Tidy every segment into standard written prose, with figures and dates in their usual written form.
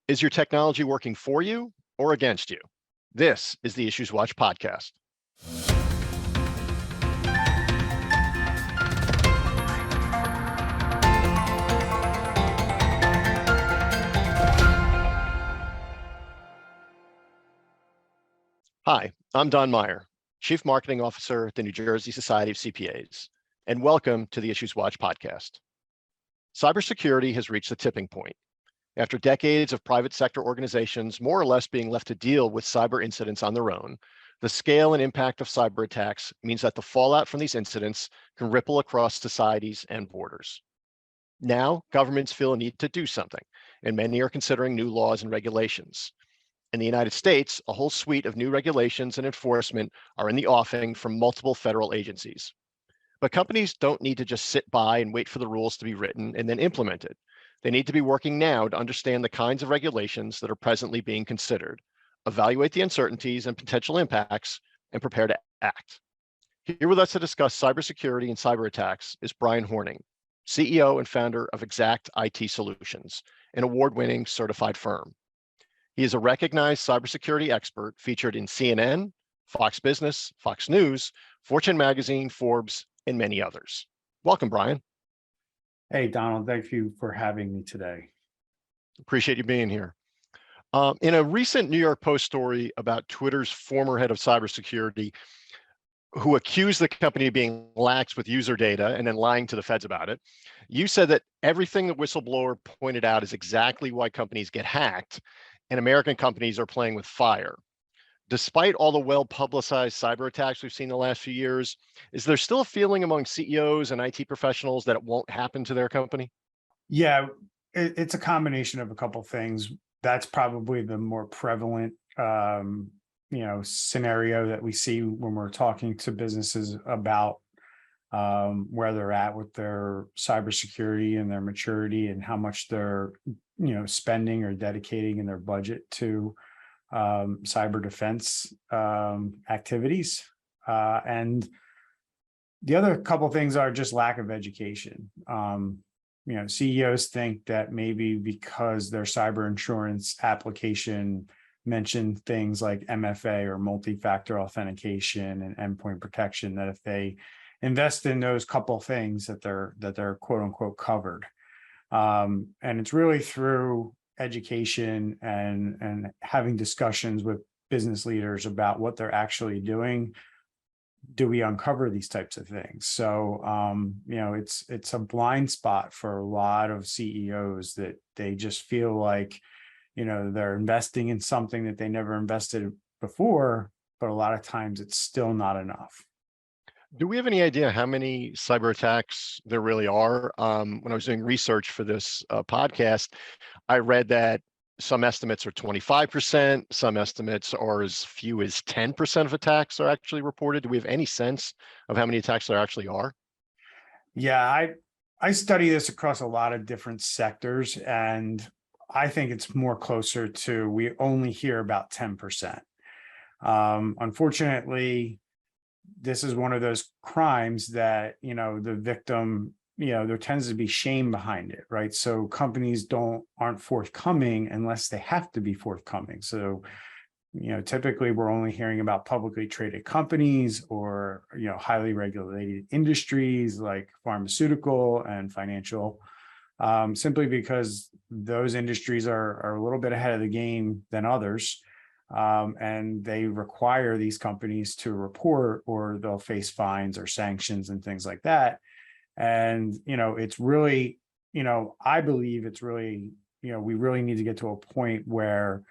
Is your technology working for you or against you? This is the IssuesWatch podcast. Hi, I'm Don Meyer, Chief Marketing Officer at the New Jersey Society of CPAs, and welcome to the IssuesWatch podcast. Cybersecurity has reached a tipping point. After decades of private sector organizations more or less being left to deal with cyber incidents on their own, the scale and impact of cyber attacks means that the fallout from these incidents can ripple across societies and borders. Now, governments feel a need to do something, and many are considering new laws and regulations. In the United States, a whole suite of new regulations and enforcement are in the offing from multiple federal agencies. But companies don't need to just sit by and wait for the rules to be written and then implemented. They need to be working now to understand the kinds of regulations that are presently being considered, evaluate the uncertainties and potential impacts, and prepare to act. Here with us to discuss cybersecurity and cyber attacks is Brian Horning, CEO and founder of Exact IT Solutions, an award-winning certified firm. He is a recognized cybersecurity expert featured in CNN, Fox Business, Fox News, Fortune Magazine, Forbes, and many others. Welcome, Brian. Hey, Donald, thank you for having me today. Appreciate you being here. In a recent New York Post story about Twitter's former head of cybersecurity, who accused the company of being lax with user data and then lying to the feds about it, you said that everything the whistleblower pointed out is exactly why companies get hacked, and American companies are playing with fire. Despite all the well-publicized cyber attacks we've seen the last few years, is there still a feeling among CEOs and IT professionals that it won't happen to their company? Yeah, it's a combination of a couple of things. That's probably the more prevalent, scenario that we see when we're talking to businesses about where they're at with their cybersecurity and their maturity and how much they're, spending or dedicating in their budget to cyber defense activities. And the other couple of things are just lack of education. CEOs think that maybe because their cyber insurance application mentioned things like MFA or multi-factor authentication and endpoint protection, that if they invest in those couple things that they're quote unquote covered. And it's really through education and having discussions with business leaders about what they're actually doing. Do we uncover these types of things? So, it's a blind spot for a lot of CEOs that they just feel like, they're investing in something that they never invested before, but a lot of times it's still not enough. Do we have any idea how many cyber attacks there really are? When I was doing research for this podcast, I read that some estimates are 25%, some estimates are as few as 10% of attacks are actually reported. Do we have any sense of how many attacks there actually are? Yeah, I study this across a lot of different sectors, and I think it's more closer to, we only hear about 10%. Unfortunately, this is one of those crimes that, the victim, there tends to be shame behind it, right? So companies aren't forthcoming unless they have to be forthcoming. So, typically we're only hearing about publicly traded companies or, highly regulated industries like pharmaceutical and financial, simply because those industries are a little bit ahead of the game than others. And they require these companies to report, or they'll face fines or sanctions and things like that. And, it's really, I believe it's really, we really need to get to a point where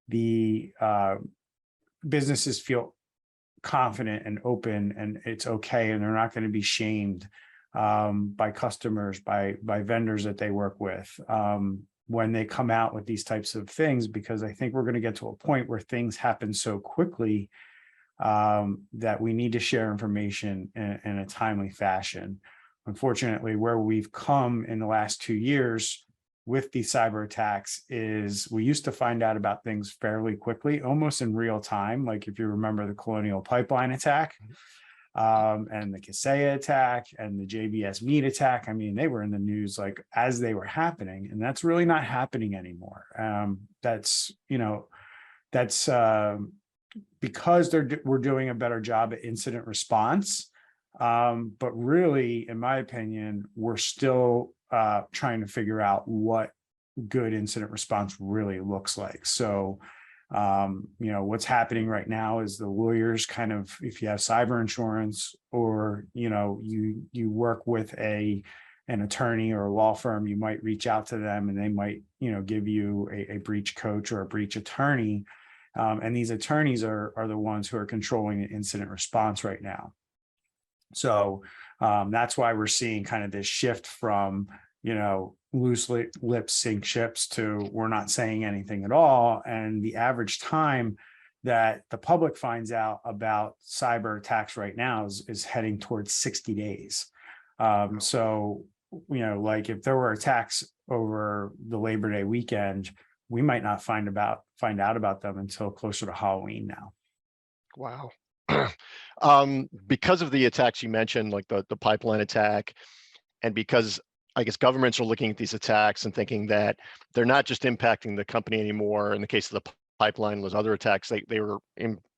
the businesses feel confident and open and it's okay. And they're not going to be shamed by customers, by vendors that they work with. When they come out with these types of things, because I think we're going to get to a point where things happen so quickly that we need to share information in a timely fashion. Unfortunately, where we've come in the last 2 years with these cyber attacks is we used to find out about things fairly quickly, almost in real time. Like if you remember the Colonial Pipeline attack, and the Kaseya attack and the JBS Meat attack. I mean, they were in the news like as they were happening, and that's really not happening anymore. That's because we're doing a better job at incident response. But really, in my opinion, we're still trying to figure out what good incident response really looks like. So, what's happening right now is the lawyers kind of, if you have cyber insurance or, you work with an attorney or a law firm, you might reach out to them and they might, give you a breach coach or a breach attorney. And these attorneys are the ones who are controlling the incident response right now. So that's why we're seeing kind of this shift from, loose lips sink ships to we're not saying anything at all. And the average time that the public finds out about cyber attacks right now is heading towards 60 days. So, like if there were attacks over the Labor Day weekend, we might not find out about them until closer to Halloween now. Wow. Because of the attacks you mentioned, like the pipeline attack, and because I guess governments are looking at these attacks and thinking that they're not just impacting the company anymore. In the case of the pipeline, those other attacks, they were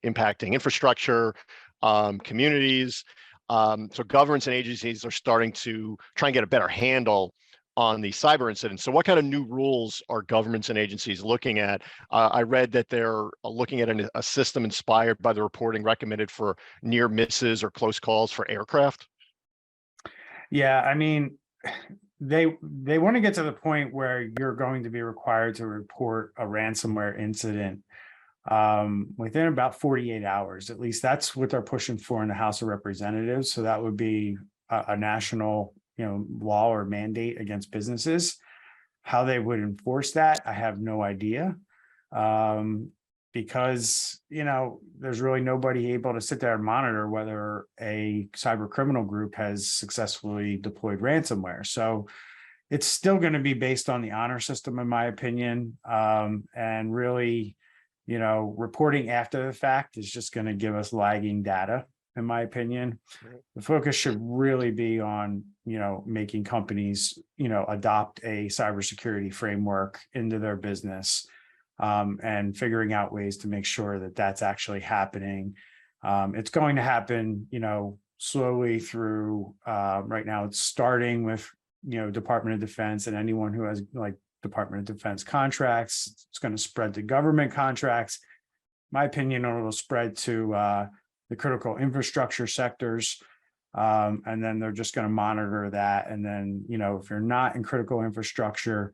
impacting infrastructure, communities. So governments and agencies are starting to try and get a better handle on the cyber incidents. So what kind of new rules are governments and agencies looking at? I read that they're looking at a system inspired by the reporting recommended for near misses or close calls for aircraft. Yeah, I mean, they want to get to the point where you're going to be required to report a ransomware incident within about 48 hours. At least that's what they're pushing for in the House of Representatives. So that would be a national law or mandate against businesses. How they would enforce that, I have no idea. Because, there's really nobody able to sit there and monitor whether a cyber criminal group has successfully deployed ransomware. So it's still going to be based on the honor system, in my opinion. And really, reporting after the fact is just going to give us lagging data, in my opinion. The focus should really be on, making companies, adopt a cybersecurity framework into their business, and figuring out ways to make sure that that's actually happening. It's going to happen, slowly through, right now it's starting with, Department of Defense and anyone who has like Department of Defense contracts. It's going to spread to government contracts. My opinion, it'll spread to the critical infrastructure sectors. And then they're just going to monitor that. And then, if you're not in critical infrastructure,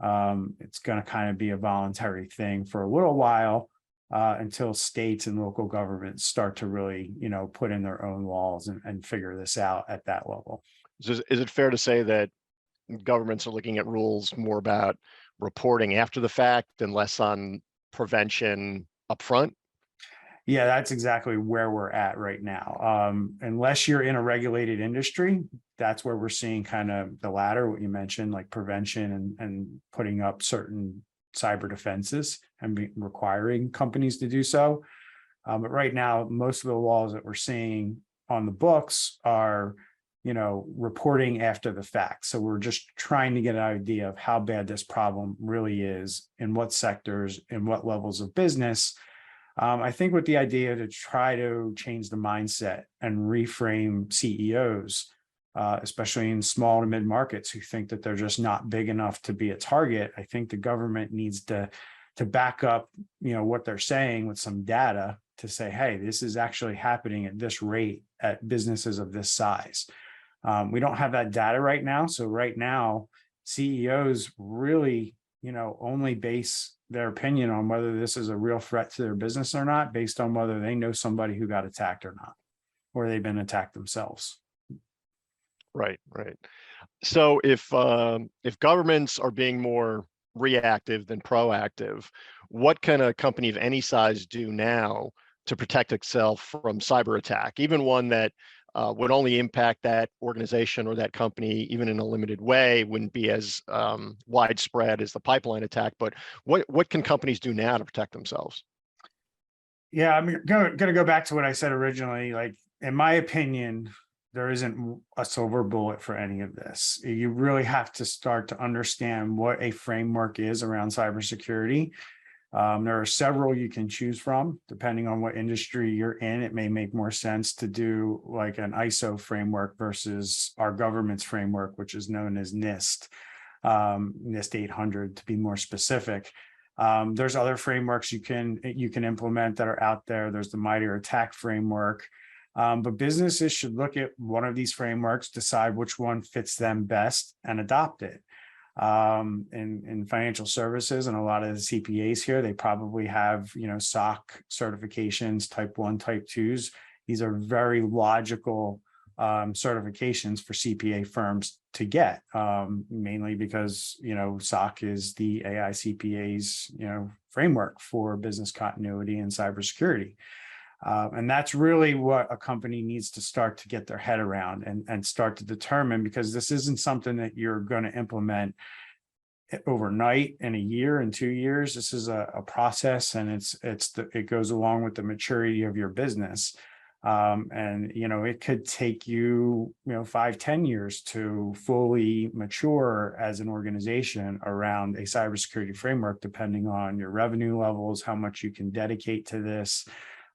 it's going to kind of be a voluntary thing for a little while until states and local governments start to really, put in their own laws and figure this out at that level. Is it fair to say that governments are looking at rules more about reporting after the fact and less on prevention upfront? Yeah, that's exactly where we're at right now. Unless you're in a regulated industry, that's where we're seeing kind of the latter, what you mentioned, like prevention and putting up certain cyber defenses and requiring companies to do so. But right now, most of the laws that we're seeing on the books are, reporting after the fact. So we're just trying to get an idea of how bad this problem really is, in what sectors, in what levels of business. I think with the idea to try to change the mindset and reframe CEOs, especially in small to mid markets who think that they're just not big enough to be a target. I think the government needs to back up, what they're saying with some data to say, hey, this is actually happening at this rate at businesses of this size. We don't have that data right now. So right now, CEOs really, only base their opinion on whether this is a real threat to their business or not, based on whether they know somebody who got attacked or not, or they've been attacked themselves. Right. So if governments are being more reactive than proactive, what can a company of any size do now to protect itself from cyber attack, even one that would only impact that organization or that company, even in a limited way, wouldn't be as widespread as the pipeline attack? But what can companies do now to protect themselves? Yeah, I'm going to go back to what I said originally. Like, in my opinion, there isn't a silver bullet for any of this. You really have to start to understand what a framework is around cybersecurity. There are several you can choose from, depending on what industry you're in. It may make more sense to do like an ISO framework versus our government's framework, which is known as NIST, NIST 800 to be more specific. There's other frameworks you can implement that are out there. There's the MITRE ATT&CK framework. But businesses should look at one of these frameworks, decide which one fits them best, and adopt it. In financial services and a lot of the CPAs here, they probably have, SOC certifications, type 1, type 2s. These are very logical certifications for CPA firms to get, mainly because, SOC is the AICPA's, framework for business continuity and cybersecurity. And that's really what a company needs to start to get their head around and start to determine, because this isn't something that you're going to implement overnight in a year and 2 years. This is a process, and it goes along with the maturity of your business. And it could take you 5-10 years to fully mature as an organization around a cybersecurity framework, depending on your revenue levels, how much you can dedicate to this,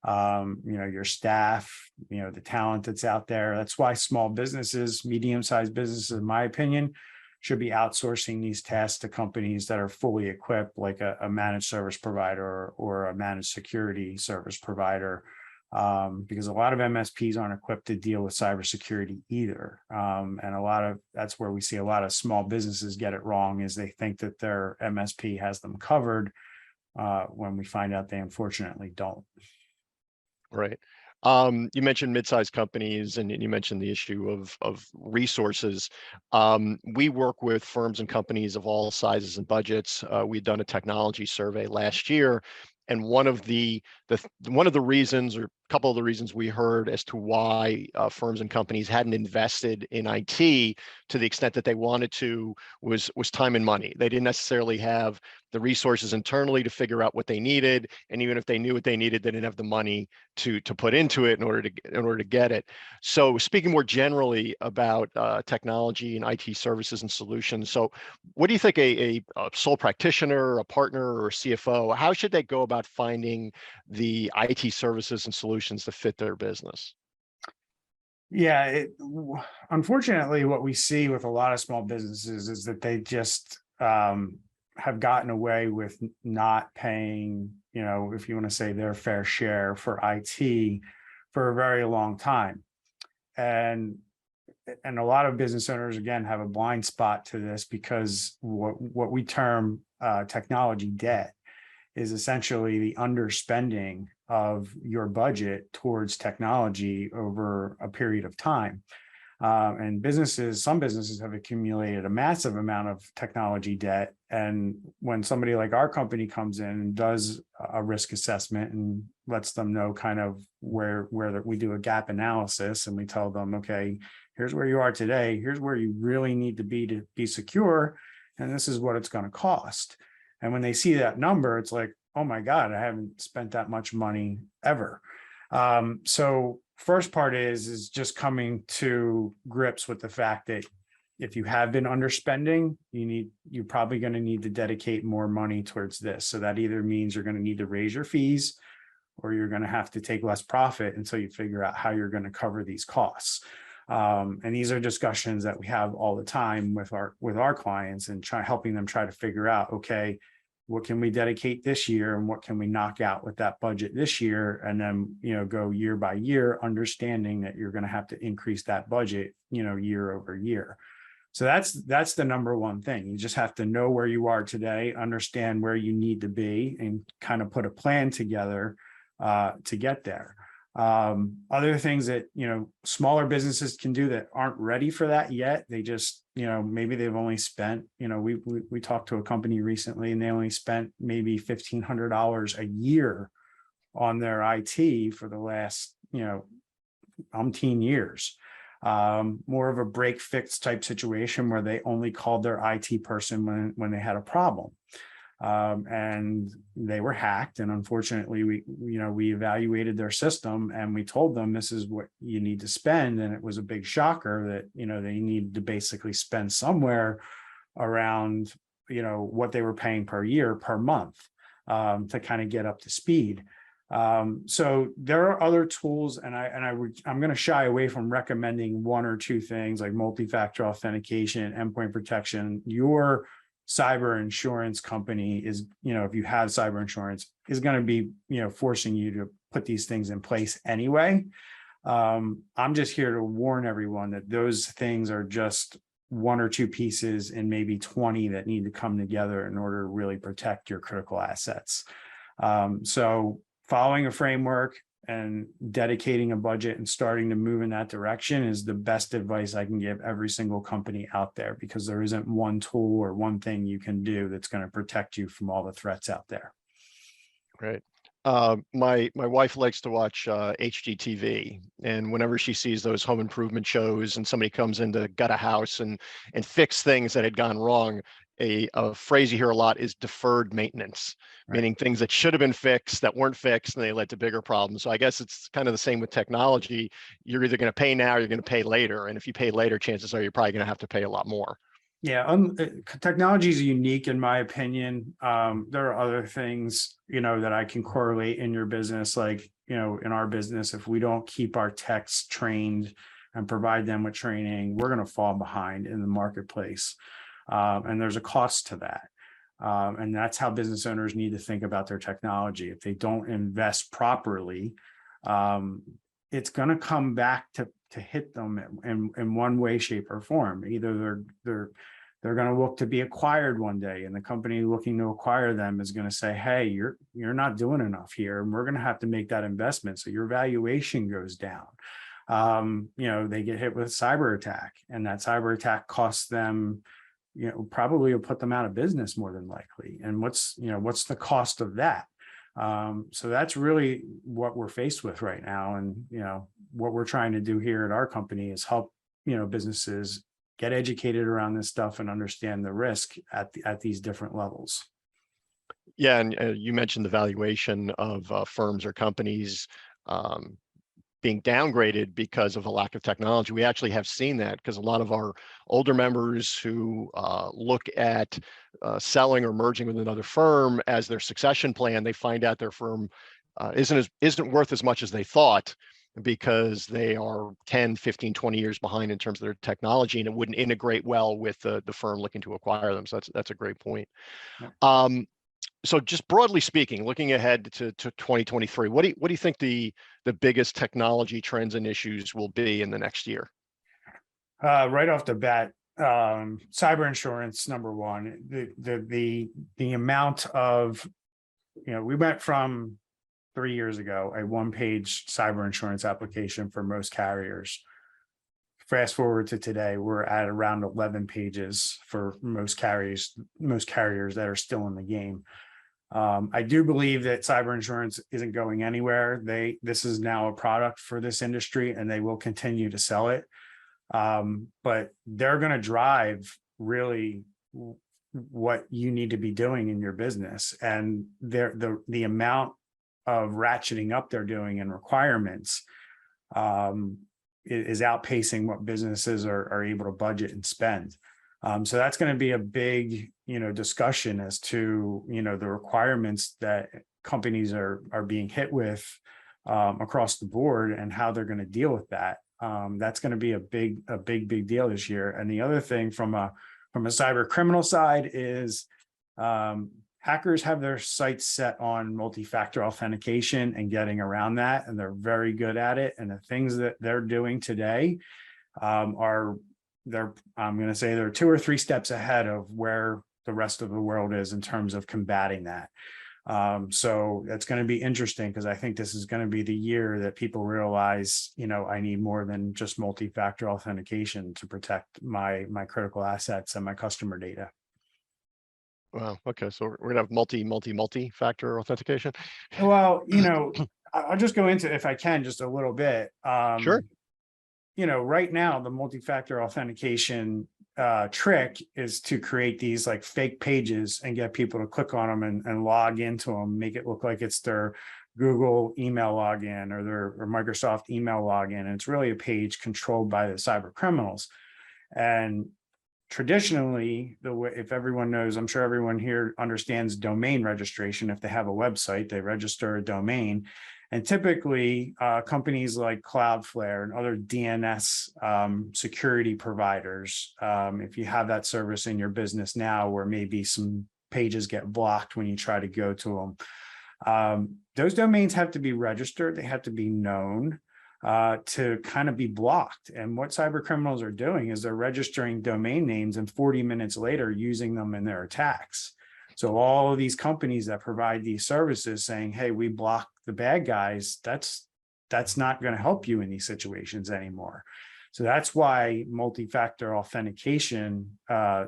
your staff, the talent that's out there. That's why small businesses, medium-sized businesses, in my opinion, should be outsourcing these tasks to companies that are fully equipped, like a managed service provider or a managed security service provider, because a lot of MSPs aren't equipped to deal with cybersecurity either. And that's where we see a lot of small businesses get it wrong, is they think that their MSP has them covered, when we find out they unfortunately don't. Right. You mentioned mid-sized companies, and you mentioned the issue of resources. We work with firms and companies of all sizes and budgets. We've done a technology survey last year, and one of the reasons, or a couple of the reasons we heard as to why firms and companies hadn't invested in IT to the extent that they wanted to was time and money. They didn't necessarily have the resources internally to figure out what they needed, and even if they knew what they needed, they didn't have the money to put into it in order to get it. So, speaking more generally about technology and IT services and solutions, so what do you think a sole practitioner, a partner, or a CFO, how should they go about finding the IT services and solutions that fit their business? Yeah, unfortunately, what we see with a lot of small businesses is that they just have gotten away with not paying, if you want to say, their fair share for IT for a very long time. And a lot of business owners, again, have a blind spot to this, because what we term technology debt is essentially the underspending of your budget towards technology over a period of time. And some businesses have accumulated a massive amount of technology debt. And when somebody like our company comes in and does a risk assessment and lets them know kind of where we do a gap analysis, and we tell them, okay, here's where you are today, here's where you really need to be secure, and this is what it's going to cost. And when they see that number, it's like, oh my God, I haven't spent that much money ever. So first part is just coming to grips with the fact that if you have been underspending, you're probably going to need to dedicate more money towards this. So that either means you're going to need to raise your fees, or you're going to have to take less profit until you figure out how you're going to cover these costs. And these are discussions that we have all the time with our clients, and helping them try to figure out, okay, what can we dedicate this year, and what can we knock out with that budget this year, and then go year by year, understanding that you're going to have to increase that budget year over year. So that's the number one thing. You just have to know where you are today, understand where you need to be, and kind of put a plan together to get there. Other things that smaller businesses can do that aren't ready for that yet, they just maybe they've only spent, we talked to a company recently, and they only spent maybe $1,500 a year on their IT for the last umpteen years. More of a break fix type situation, where they only called their IT person when they had a problem. and they were hacked. And unfortunately, we evaluated their system and we told them this is what you need to spend. And it was a big shocker that, they needed to basically spend somewhere around, what they were paying per year, per month, to kind of get up to speed. So there are other tools, and I'm going to shy away from recommending one or two things like multi-factor authentication, endpoint protection. Your cyber insurance company is, if you have cyber insurance, is going to be, forcing you to put these things in place anyway. I'm just here to warn everyone that those things are just one or two pieces in maybe 20 that need to come together in order to really protect your critical assets. So following a framework and dedicating a budget and starting to move in that direction is the best advice I can give every single company out there, because there isn't one tool or one thing you can do that's going to protect you from all the threats out there. Great. My wife likes to watch HGTV, and whenever she sees those home improvement shows and somebody comes in to gut a house and fix things that had gone wrong, a phrase you hear a lot is deferred maintenance, Right. meaning things that should have been fixed that weren't fixed and they led to bigger problems. So I guess it's kind of the same with technology. You're either going to pay now or you're going to pay later. And if you pay later, chances are you're probably going to have to pay a lot more. Yeah, technology is unique in my opinion. There are other things, that I can correlate in your business, like, in our business, if we don't keep our techs trained and provide them with training, we're going to fall behind in the marketplace. And there's a cost to that. And that's how business owners need to think about their technology. If they don't invest properly, it's going to come back to hit them in one way, shape, or form. Either they're going to look to be acquired one day, and the company looking to acquire them is going to say, hey, you're not doing enough here, and we're going to have to make that investment, so your valuation goes down. They get hit with a cyber attack, and that cyber attack costs them, probably will put them out of business more than likely. And what's the cost of that? So that's really what we're faced with right now. And, what we're trying to do here at our company is help, businesses get educated around this stuff and understand the risk at these different levels. Yeah, and you mentioned the valuation of firms or companies being downgraded because of a lack of technology. We actually have seen that because a lot of our older members who look at selling or merging with another firm as their succession plan, they find out their firm isn't worth as much as they thought, because they are 10, 15, 20 years behind in terms of their technology, and it wouldn't integrate well with the firm looking to acquire them. So that's a great point. Yeah. So just broadly speaking, looking ahead to 2023, what do you think the biggest technology trends and issues will be in the next year? Right off the bat, cyber insurance, number one. The amount of, we went from 3 years ago, a one-page cyber insurance application for most carriers. Fast forward to today, we're at around 11 pages for most carriers that are still in the game. I do believe that cyber insurance isn't going anywhere. This is now a product for this industry, and they will continue to sell it. But they're going to drive really what you need to be doing in your business, and the amount of ratcheting up they're doing in requirements is outpacing what businesses are able to budget and spend. So that's going to be a big, discussion as to, the requirements that companies are being hit with across the board and how they're going to deal with that. That's going to be a big deal this year. And the other thing from a cyber criminal side is hackers have their sights set on multi-factor authentication and getting around that, and they're very good at it. And the things that they're doing today I'm going to say they're 2 or 3 steps ahead of where the rest of the world is in terms of combating that. So that's going to be interesting, because I think this is going to be the year that people realize, I need more than just multi-factor authentication to protect my critical assets and my customer data. Wow. Okay. So we're gonna have multi-factor authentication. Well, I'll just go into, if I can, just a little bit. Sure. Right now, the multi-factor authentication trick is to create these like fake pages and get people to click on them and log into them, make it look like it's their Google email login or their Microsoft email login. And it's really a page controlled by the cyber criminals. And traditionally, the way, if everyone knows, I'm sure everyone here understands domain registration. If they have a website, they register a domain. And typically, companies like Cloudflare and other DNS security providers, if you have that service in your business now, where maybe some pages get blocked when you try to go to them, those domains have to be registered. They have to be known to kind of be blocked. And what cyber criminals are doing is they're registering domain names and 40 minutes later using them in their attacks. So all of these companies that provide these services saying, hey, we block the bad guys, that's not going to help you in these situations anymore. So that's why multi-factor authentication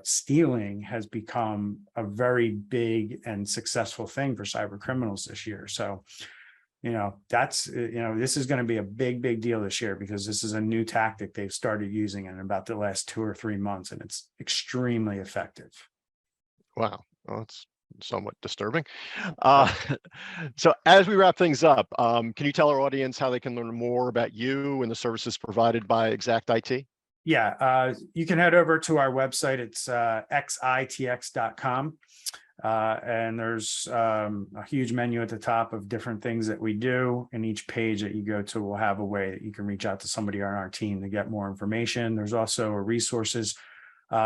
stealing has become a very big and successful thing for cyber criminals this year. So, this is going to be a big deal this year, because this is a new tactic they've started using in about the last 2 or 3 months, and it's extremely effective. Wow. Well, it's somewhat disturbing. So as we wrap things up, can you tell our audience how they can learn more about you and the services provided by Exact IT? Yeah, you can head over to our website. It's xitx.com. And there's a huge menu at the top of different things that we do. And each page that you go to will have a way that you can reach out to somebody on our team to get more information. There's also a resources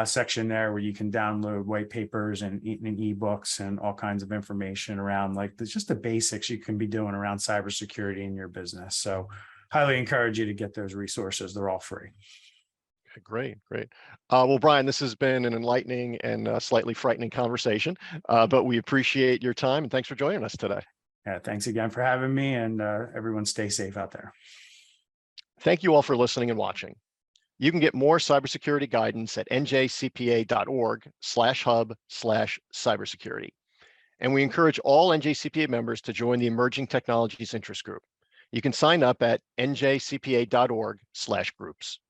section there where you can download white papers and ebooks and all kinds of information around just the basics you can be doing around cybersecurity in your business. So highly encourage you to get those resources. They're all free. Okay, great. Well, Brian, this has been an enlightening and slightly frightening conversation, but we appreciate your time and thanks for joining us today. Yeah, thanks again for having me, and everyone stay safe out there. Thank you all for listening and watching. You can get more cybersecurity guidance at njcpa.org/hub/cybersecurity. And we encourage all NJCPA members to join the Emerging Technologies Interest Group. You can sign up at njcpa.org/groups.